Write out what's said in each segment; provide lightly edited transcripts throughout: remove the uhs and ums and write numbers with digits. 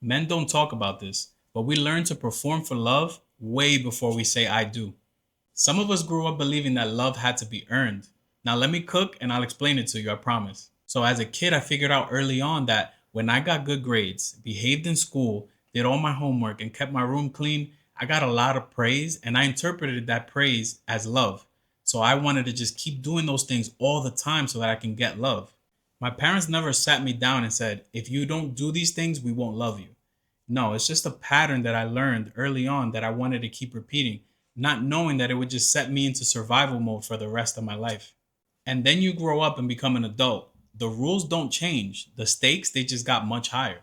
Men don't talk about this, but we learn to perform for love way before we say I do. Some of us grew up believing that love had to be earned. Now, let me cook and I'll explain it to you, I promise. So, as a kid, I figured out early on that when I got good grades, behaved in school, did all my homework, and kept my room clean, I got a lot of praise and I interpreted that praise as love. So, I wanted to just keep doing those things all the time so that I can get love. My parents never sat me down and said, if you don't do these things, we won't love you. No, it's just a pattern that I learned early on that I wanted to keep repeating, not knowing that it would just set me into survival mode for the rest of my life. And then you grow up and become an adult. The rules don't change. The stakes, they just got much higher.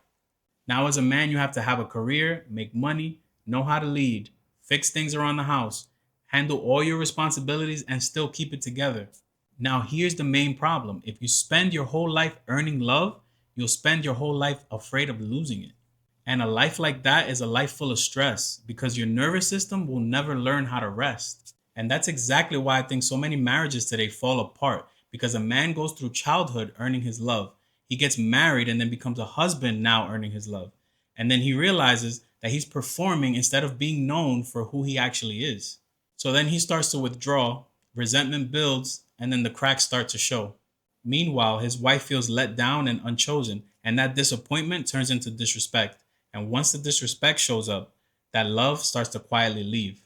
Now, as a man, you have to have a career, make money, know how to lead, fix things around the house, handle all your responsibilities, and still keep it together. Now, here's the main problem. If you spend your whole life earning love, you'll spend your whole life afraid of losing it. And a life like that is a life full of stress because your nervous system will never learn how to rest. And that's exactly why I think so many marriages today fall apart because a man goes through childhood earning his love. He gets married and then becomes a husband now earning his love. And then he realizes that he's performing instead of being known for who he actually is. So then he starts to withdraw, resentment builds, and then the cracks start to show. Meanwhile, his wife feels let down and unchosen, and that disappointment turns into disrespect. And once the disrespect shows up, that love starts to quietly leave.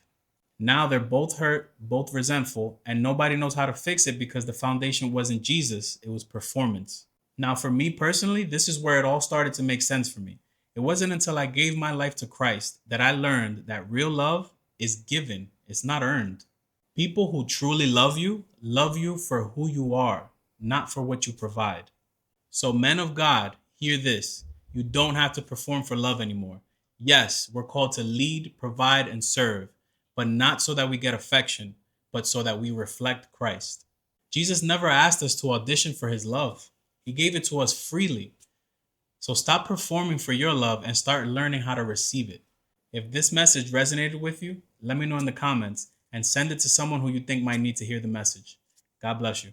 Now they're both hurt, both resentful, and nobody knows how to fix it because the foundation wasn't Jesus, it was performance. Now, for me personally, this is where it all started to make sense for me. It wasn't until I gave my life to Christ that I learned that real love is given, it's not earned. People who truly love you for who you are, not for what you provide. So, men of God, hear this. You don't have to perform for love anymore. Yes, we're called to lead, provide, and serve, but not so that we get affection, but so that we reflect Christ. Jesus never asked us to audition for his love, he gave it to us freely. So, stop performing for your love and start learning how to receive it. If this message resonated with you, let me know in the comments and send it to someone who you think might need to hear the message. God bless you.